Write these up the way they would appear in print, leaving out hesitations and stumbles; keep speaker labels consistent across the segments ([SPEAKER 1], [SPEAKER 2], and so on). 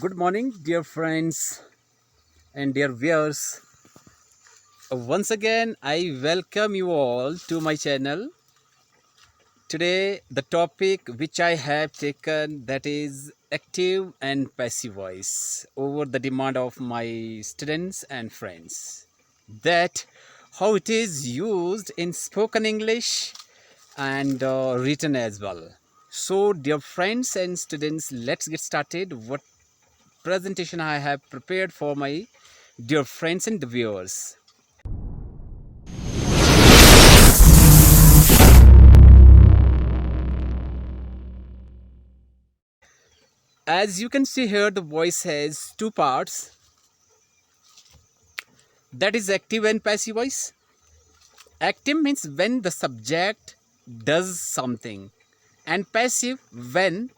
[SPEAKER 1] Good morning, dear friends and dear viewers. Once again, I welcome you all to my channel. Today, the topic which I have taken, that is active and passive voice, over the demand of my students and friends. That how it is used in spoken English and written as well. So, dear friends and students, let's get started. What presentation I have prepared for my dear friends and viewers. As you can see here, the voice has two parts, that is active and passive voice. Active means when the subject does something, and passive when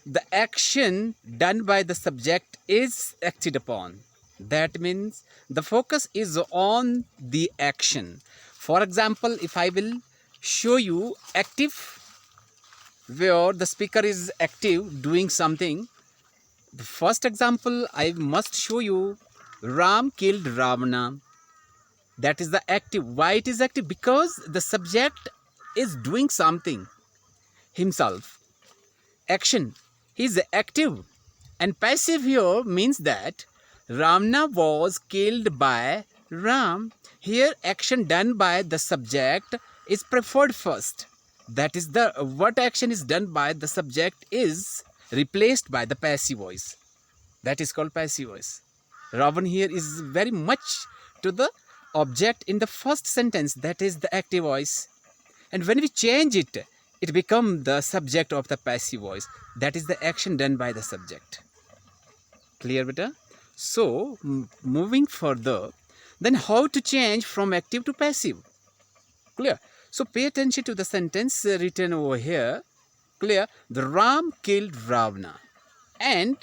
[SPEAKER 1] the action done by the subject is acted upon. That means the focus is on the action. For example, if I will show you active, where the speaker is active doing something, the first example I must show you, Ram killed Ravana. That is the active. Why it is active? Because the subject is doing something himself. Action. He is active. And passive here means that Ravana was killed by Ram. Here action done by the subject is preferred first. That is the what action is done by the subject is replaced by the passive voice. That is called passive voice. Ravan here is very much to the object in the first sentence, that is the active voice. And when we change it, it becomes the subject of the passive voice. That is the action done by the subject. Clear, beta? So, moving further, then how to change from active to passive? Clear? So, pay attention to the sentence written over here. Clear? The Ram killed Ravana. And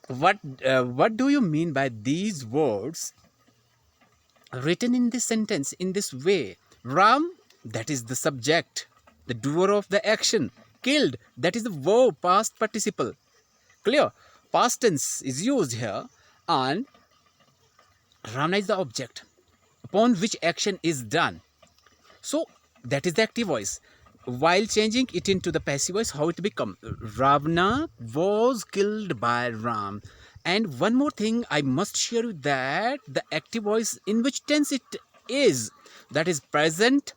[SPEAKER 1] what do you mean by these words written in this sentence in this way? Ram, that is the subject, the doer of the action. Killed, that is the verb, past participle. Clear? Past tense is used here, and Ravana is the object upon which action is done. So that is the active voice. While changing it into the passive voice, how it become? Ravana was killed by Ram. And one more thing I must share you, that the active voice in which tense it is, that is present,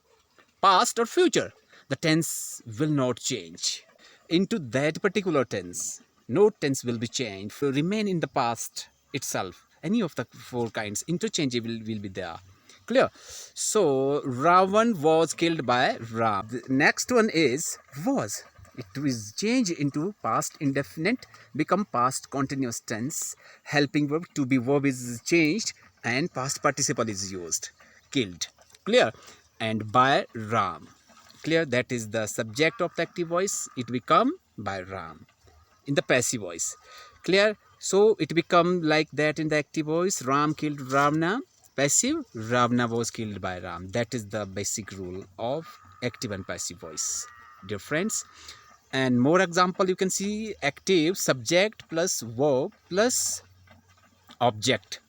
[SPEAKER 1] past or future. The tense will not change into that particular tense. No tense will be changed. Will remain in the past itself. Any of the four kinds interchangeable will be there. Clear? So Ravan was killed by Ram. The next one is was. It is changed into past indefinite, become past continuous tense. Helping verb, to be verb is changed, and past participle is used. Killed. Clear? And by Ram. Clear? That is the subject of the active voice. It become by Ram in the passive voice. Clear? So it become like that in the active voice. Ram killed Ravana. Passive, Ravana was killed by Ram. That is the basic rule of active and passive voice, dear friends. And more example, you can see active, subject plus verb plus object,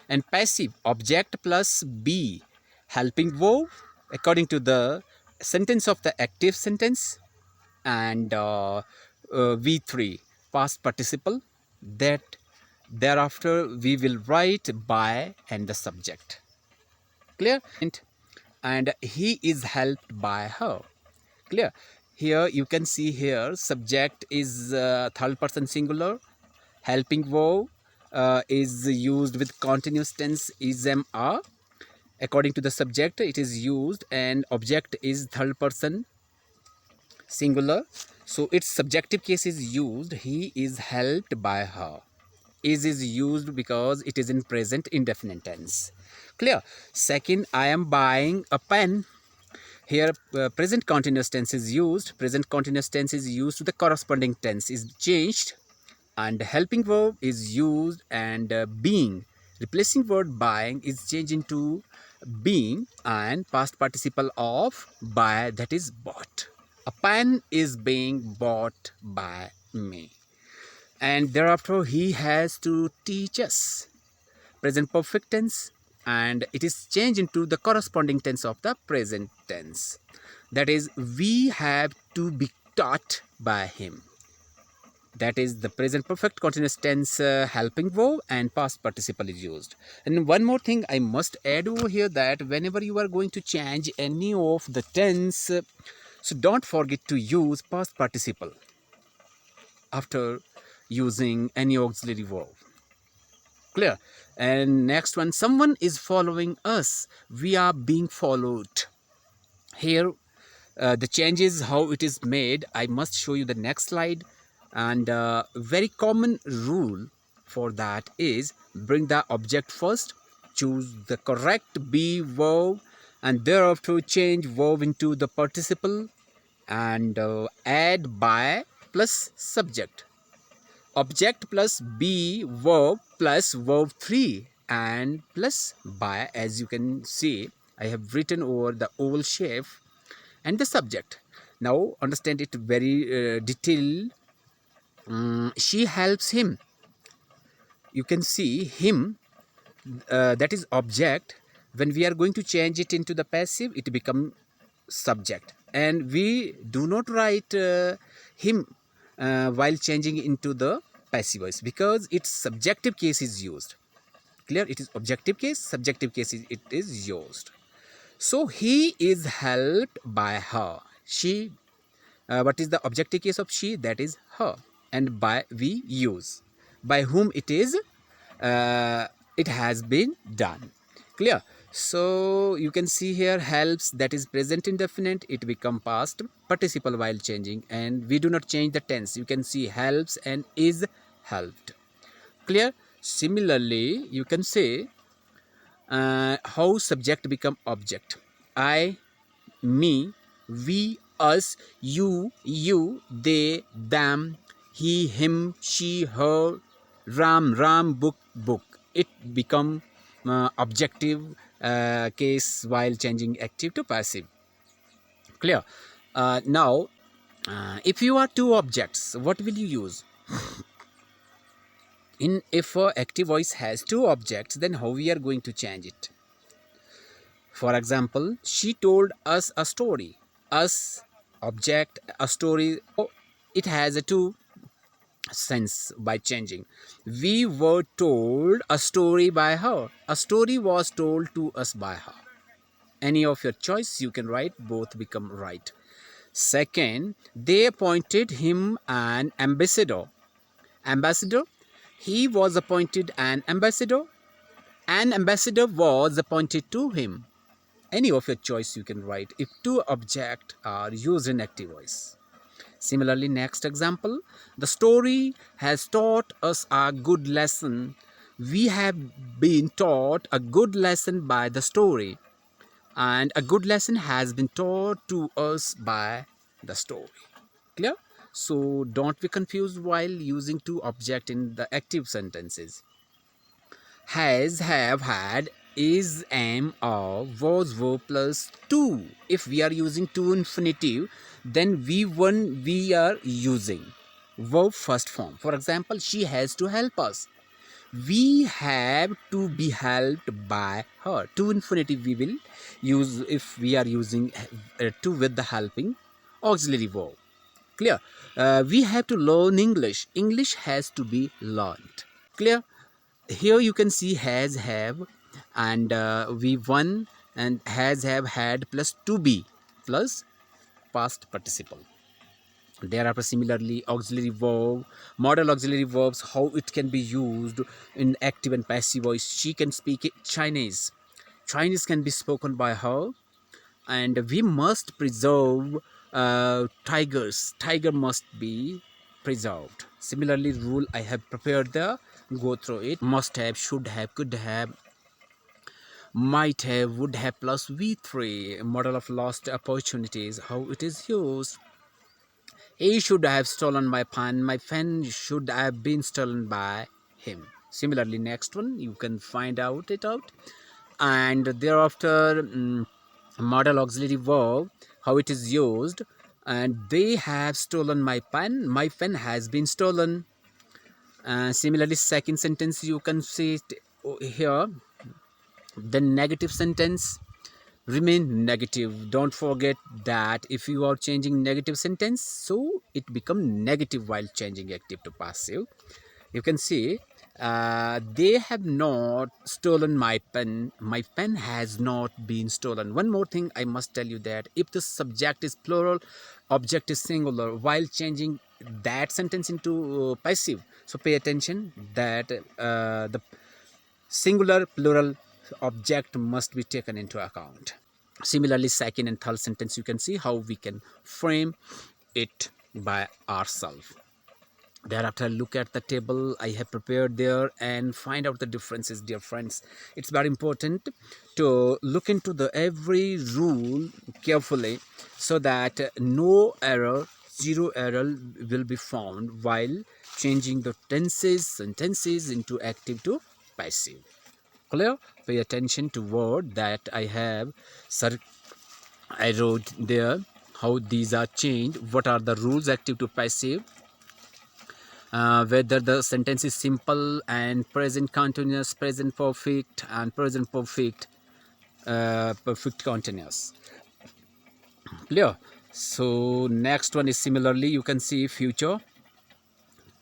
[SPEAKER 1] and passive, object plus be, helping verb according to the sentence of the active sentence, and v3, past participle, that thereafter we will write by and the subject. Clear? And he is helped by her. Clear? Here you can see here subject is third person singular, helping verb is used with continuous tense is am are. According to the subject it is used, and object is third person singular, so its subjective case is used. He is helped by her. Is used because it is in present indefinite tense. Clear? Second, I am buying a pen. Here present continuous tense is used. Present continuous tense is used to the corresponding tense is changed, and helping verb is used, and being, replacing word buying is changed into being, and past participle of buy, that is bought. A pen is being bought by me. and thereafter he has to teach us present perfect tense, and it is changed into the corresponding tense of the present tense. That is, we have to be taught by him. That is the present perfect continuous tense helping verb and past participle is used. And one more thing I must add over here, that whenever you are going to change any of the tense, so don't forget to use past participle after using any auxiliary verb. Clear? And next one, someone is following us, we are being followed. Here the changes how it is made, I must show you the next slide. And very common rule for that is, bring the object first, choose the correct be verb, and thereafter change verb into the participle, and add by plus subject, object plus be verb plus verb 3 and plus by. As you can see, I have written over the oval shape and the subject. Now understand it very detailed. She helps him. You can see him, that is object. When we are going to change it into the passive, it become subject, and we do not write him while changing into the passive voice, because its subjective case is used. Clear? It is objective case, subjective case it is used. So he is helped by her. She, what is the objective case of she? That is her. And by we use by whom it is, it has been done. Clear? So you can see here, helps, that is present indefinite, it become past participle while changing, and we do not change the tense. You can see helps and is helped. Clear? Similarly, you can say how subject become object. I, me, we, us, you, they, them, he, him, she, her, ram, book. It become objective case while changing active to passive. Clear? Now, if you are two objects, what will you use? If active voice has two objects, then how we are going to change it? For example, she told us a story. Us, object, a story. Oh, it has a two sense by changing. We were told a story by her. A story was told to us by her. Any of your choice you can write, both become right. Second, they appointed him an ambassador. Ambassador, he was appointed an ambassador. An ambassador was appointed to him. Any of your choice you can write if two objects are used in active voice. Similarly, next example, the story has taught us a good lesson. We have been taught a good lesson by the story, and a good lesson has been taught to us by the story. Clear? So don't be confused while using two objects in the active sentences. Has, have, had, is, am, are, was, were plus to. If we are using to infinitive, then V1 we are using verb first form. For example, she has to help us. We have to be helped by her. To infinitive we will use if we are using to with the helping auxiliary verb. Clear? We have to learn English. English has to be learned. Clear? Here you can see has, have, and V1 and has, have, had plus to be plus past participle. Thereafter, similarly, auxiliary verb, model auxiliary verbs, how it can be used in active and passive voice. She can speak Chinese. Chinese can be spoken by her, and we must preserve tigers. Tiger must be preserved. Similarly, rule I have prepared there. Go through it. Must have, should have, could have, might have, would have plus V3. Model of lost opportunities. How it is used. He should have stolen my pen. My pen should have been stolen by him. Similarly, next one you can find out it out. And thereafter, model auxiliary verb, how it is used. And they have stolen my pen. My pen has been stolen. Similarly, second sentence you can see it here. The negative sentence remain negative. Don't forget that if you are changing negative sentence, so it become negative while changing active to passive. You can see, they have not stolen my pen. My pen has not been stolen. One more thing I must tell you, that if the subject is plural, object is singular, while changing that sentence into passive, so pay attention that the singular plural object must be taken into account. Similarly, second and third sentence, you can see how we can frame it by ourselves. Thereafter, look at the table I have prepared there and find out the differences, dear friends. It's very important to look into the every rule carefully, so that no error, zero error will be found while changing the tenses, sentences into active to passive. Clear? Pay attention to word that I wrote there, how these are changed, what are the rules active to passive, whether the sentence is simple and present continuous, present perfect, and present perfect, perfect continuous. Clear? So next one is similarly, you can see future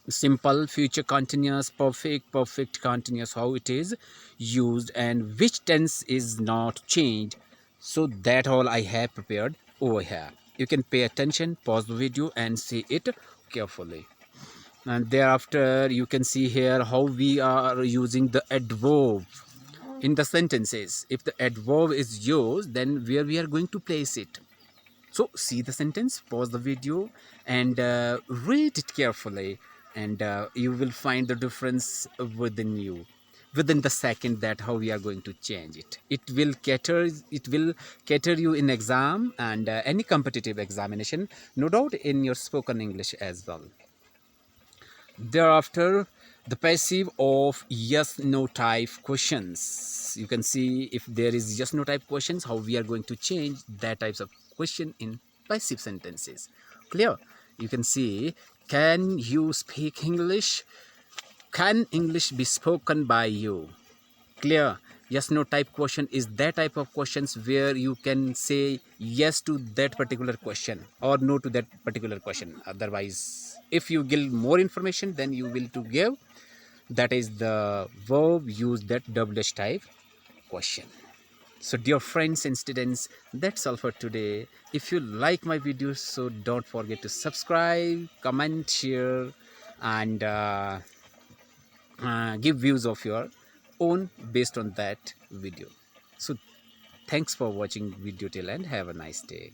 [SPEAKER 1] simple, future continuous, perfect, perfect continuous, how it is used and which tense is not changed. So that all I have prepared over here. You can pay attention, pause the video and see it carefully. And thereafter you can see here how we are using the adverb in the sentences. If the adverb is used, then where we are going to place it. So see the sentence, pause the video and read it carefully, and you will find the difference within you, within the second, that how we are going to change it. It will cater you in exam and any competitive examination, no doubt in your spoken English as well. Thereafter, the passive of yes no type questions. You can see if there is yes no type questions, how we are going to change that types of question in passive sentences. Clear? You can see, can you speak English? Can English be spoken by you? Clear? Yes no type question is that type of questions where you can say yes to that particular question or no to that particular question. Otherwise, if you give more information, then you will to give, that is the verb use that WH type question. So dear friends and students, that's all for today. If you like my videos, so don't forget to subscribe, comment, share, and give views of your own based on that video. So thanks for watching video till end. Have a nice day.